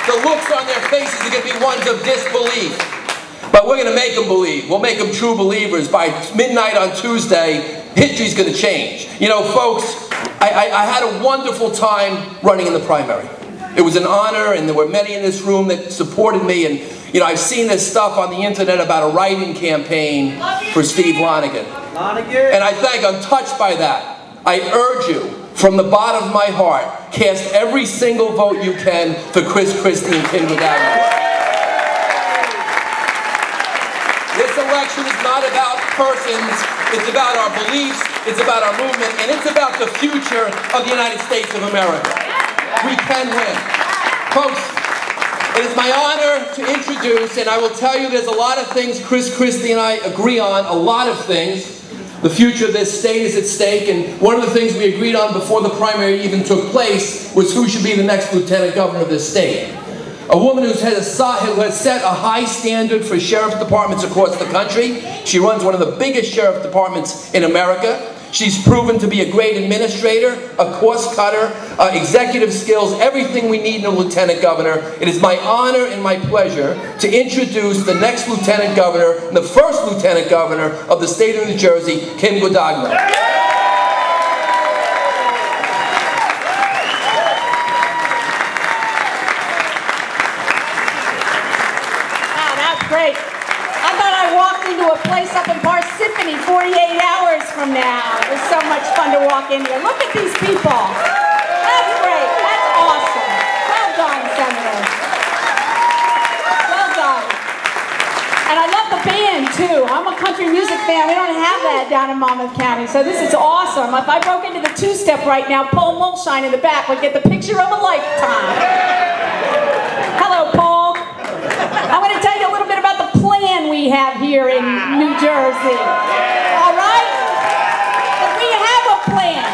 the looks on their faces are going to be ones of disbelief. But we're going to make them believe. We'll make them true believers. By midnight on Tuesday, history's going to change. You know, folks, I had a wonderful time running in the primary. It was an honor, and there were many in this room that supported me. And, you know, I've seen this stuff on the internet about a write-in campaign for Steve Lonergan. And I'm touched by that. I urge you, from the bottom of my heart, cast every single vote you can for Christie and Guadagno. This election is not about persons, it's about our beliefs, it's about our movement, and it's about the future of the United States of America. We can win. Folks, it is my honor to introduce, and I will tell you there's a lot of things Christie and I agree on, a lot of things. The future of this state is at stake, and one of the things we agreed on before the primary even took place was who should be the next lieutenant governor of this state. A woman who has set a high standard for sheriff departments across the country. She runs one of the biggest sheriff departments in America. She's proven to be a great administrator, a cost cutter, executive skills, everything we need in a lieutenant governor. It is my honor and my pleasure to introduce the next lieutenant governor, the first lieutenant governor of the state of New Jersey, Kim Guadagno. Great. I thought I walked into a place up in Parsippany 48 hours from now. It was so much fun to walk in here. Look at these people. That's great. That's awesome. Well done, Senator. Well done. And I love the band, too. I'm a country music fan. We don't have that down in Monmouth County, so this is awesome. If I broke into the two-step right now, Paul Mulshine in the back would get the picture of a lifetime. Hello, Paul. I'm going to tell you a little bit about the plan we have here in New Jersey. All right? But we have a plan.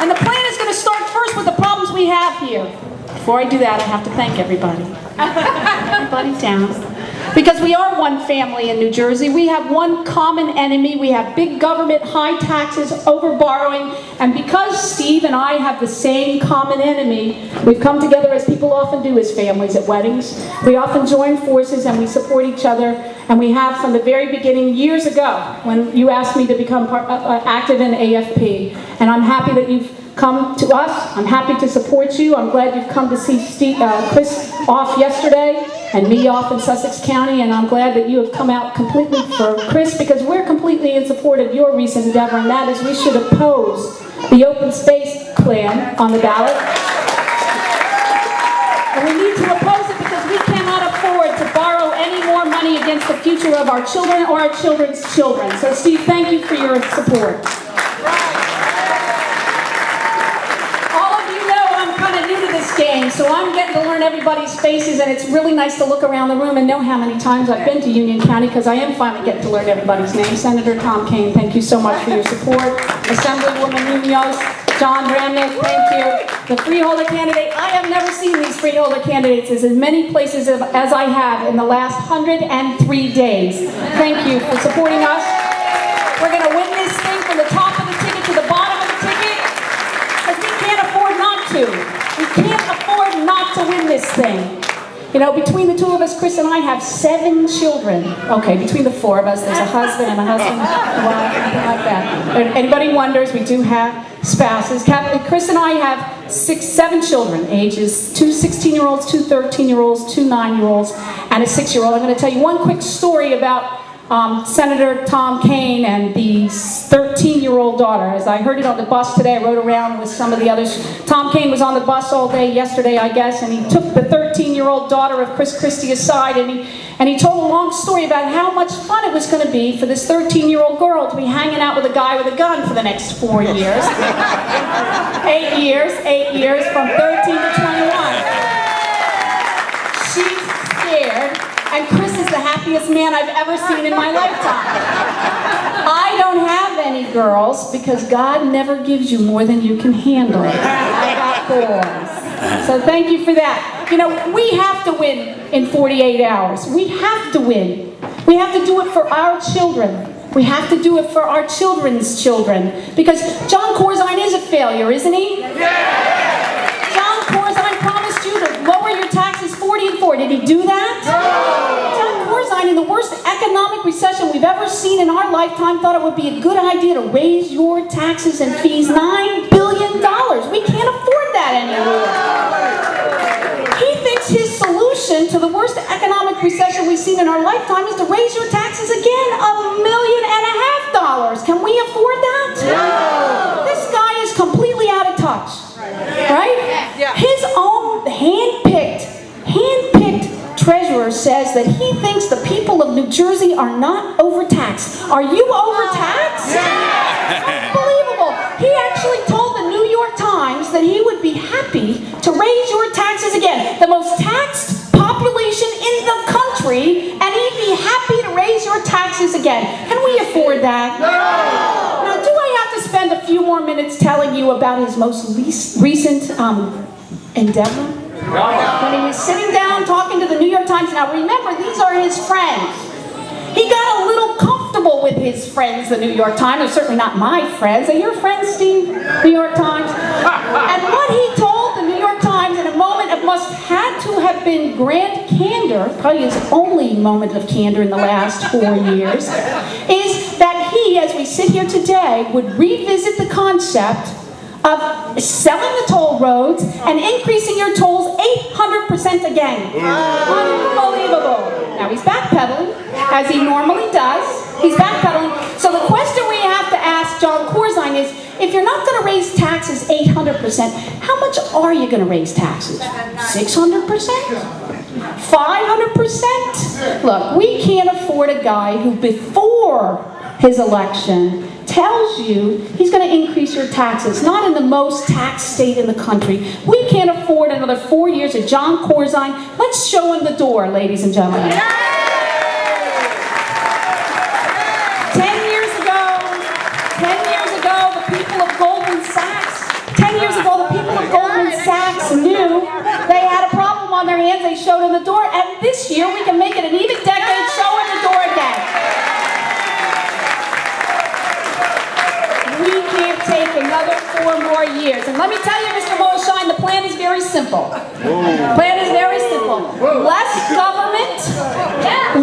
And the plan is going to start first with the problems we have here. Before I do that, I have to thank everybody. Everybody down. Because we are one family in New Jersey. We have one common enemy. We have big government, high taxes, over borrowing. And because Steve and I have the same common enemy, we've come together, as people often do as families at weddings. We often join forces and we support each other. And we have from the very beginning, years ago, when you asked me to become active in AFP. And I'm happy that you've come to us. I'm happy to support you. I'm glad you've come to see Chris off yesterday and me off in Sussex County, and I'm glad that you have come out completely for Chris, because we're completely in support of your recent endeavor, and that is we should oppose the open space plan on the ballot. And we need to oppose it because we cannot afford to borrow any more money against the future of our children or our children's children. So Steve, thank you for your support. Game, so I'm getting to learn everybody's faces, and it's really nice to look around the room and know how many times I've been to Union County, because I am finally getting to learn everybody's name. Senator Tom Kane, thank you so much for your support. Assemblywoman Munoz, John Bramnick, thank you. The freeholder candidate, I have never seen these freeholder candidates as many places as I have in the last 103 days. Thank you for supporting us. We're going to win this thing from the top of the ticket to the bottom of the ticket, because we can't afford not to. We can't afford not to win this thing. You know, between the two of us, Chris and I have 7 children. Okay, between the 4 of us, there's a husband and a husband, a wife, something like that. If anybody wonders, we do have spouses. Chris and I have 7 children, ages 2 16-year-olds, 2 13-year-olds, 2 9-year-olds, and a 6-year-old. I'm going to tell you one quick story about Senator Tom Kane and the 13-year-old daughter. As I heard it on the bus today, I rode around with some of the others. Tom Kane was on the bus all day yesterday, I guess, and he took the 13-year-old daughter of Chris Christie aside, and he told a long story about how much fun it was going to be for this 13-year-old girl to be hanging out with a guy with a gun for the next 4 years. 8 years, from 13 to 21. She's scared. And Chris is the happiest man I've ever seen in my lifetime. I don't have any girls because God never gives you more than you can handle. I got boys. So thank you for that. You know, we have to win in 48 hours. We have to win. We have to do it for our children. We have to do it for our children's children. Because John Corzine is a failure, isn't he? John Corzine promised you to lower your taxes he do that? No. John Corzine, in the worst economic recession we've ever seen in our lifetime, thought it would be a good idea to raise your taxes and fees $9 billion. We can't afford that anymore. He thinks his solution to the worst economic recession we've seen in our lifetime is to raise your taxes again $1.5 million. Can we afford that? No. This guy is completely out of touch. Right? Yeah. His own hand-picked treasurer says that he thinks the people of New Jersey are not overtaxed. Are you overtaxed? Yeah. Unbelievable. He actually told the New York Times that he would be happy to raise your taxes again. The most taxed population in the country, and he'd be happy to raise your taxes again. Can we afford that? No. Now, do I have to spend a few more minutes telling you about his most recent endeavor? No. When he was sitting down talking to the New York Times. Now, remember, these are his friends. He got a little comfortable with his friends, the New York Times. They're certainly not my friends. Are your friends, Steve? New York Times? And what he told the New York Times in a moment of must had to have been grand candor, probably his only moment of candor in the last 4 years, is that he, as we sit here today, would revisit the concept of selling the toll roads and increasing your tolls 800% again. Unbelievable. Now he's backpedaling, as he normally does. He's backpedaling. So the question we have to ask John Corzine is, if you're not going to raise taxes 800%, how much are you going to raise taxes? 600%? 500%? Look, we can't afford a guy who before his election tells you he's going to increase your taxes, not in the most taxed state in the country. We can't afford another 4 years of John Corzine. Let's show him the door, ladies and gentlemen. 10 years ago, the people of Goldman Sachs, 10 years ago, the people of Goldman Sachs knew they had a problem on their hands. They showed him the door, and this year we can make it an even decade, show him the door again. We can't take another 4 more years. And let me tell you, Mr. Moshine, the plan is very simple. The plan is very simple. Less government,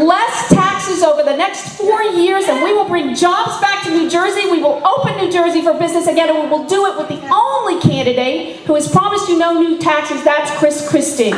less taxes over the next 4 years, and we will bring jobs back to New Jersey. We will open New Jersey for business again, and we will do it with the only candidate who has promised you no new taxes. That's Christie.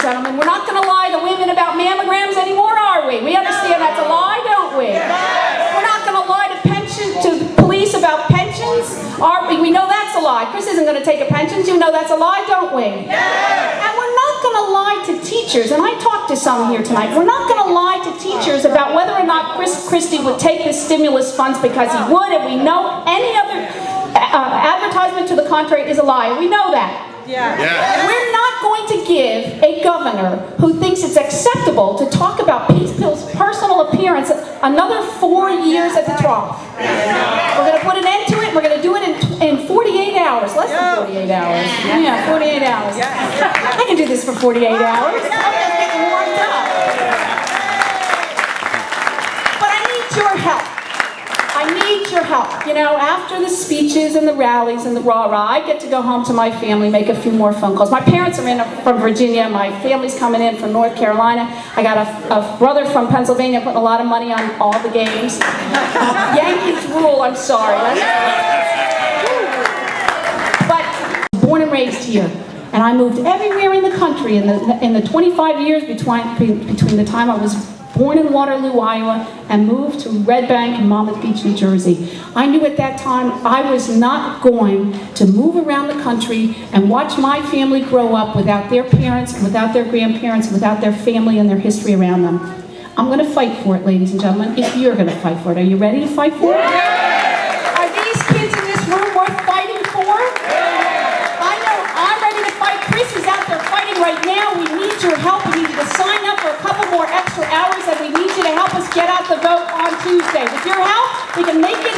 Gentlemen, we're not going to lie to women about mammograms anymore, are we? We understand that's a lie, don't we? We're not going to lie to the police about pensions, are we? We know that's a lie. Chris isn't going to take a pension. You know that's a lie, don't we? And we're not going to lie to teachers, and I talked to some here tonight. We're not going to lie to teachers about whether or not Christie would take the stimulus funds, because he would, and we know any other advertisement to the contrary is a lie. We know that. We're not going to give a governor who thinks it's acceptable to talk about Peace Pill's personal appearance another 4 years at the trough. We're going to put an end to it. We're going to do it in 48 hours. Less than 48 hours. Yeah, 48 hours. I can do this for 48 hours. I'm just getting warmed up. But I need your help. I need your help. You know, after the speeches and the rallies and the rah-rah, I get to go home to my family, make a few more phone calls. My parents are from Virginia. My family's coming in from North Carolina. I got a brother from Pennsylvania putting a lot of money on all the games. Yankees rule, I'm sorry. But born and raised here. And I moved everywhere in the country in the 25 years between the time I was born in Waterloo, Iowa, and moved to Red Bank and Monmouth Beach, New Jersey. I knew at that time I was not going to move around the country and watch my family grow up without their parents, without their grandparents, without their family and their history around them. I'm going to fight for it, ladies and gentlemen, if you're going to fight for it. Are you ready to fight for it? Are these kids in this room worth fighting for? I know I'm ready to fight. Chris is out there fighting right now. We need your help. We need you to sign up for a couple more extra hours, and we need you to help us get out the vote on Tuesday. With your help, we can make it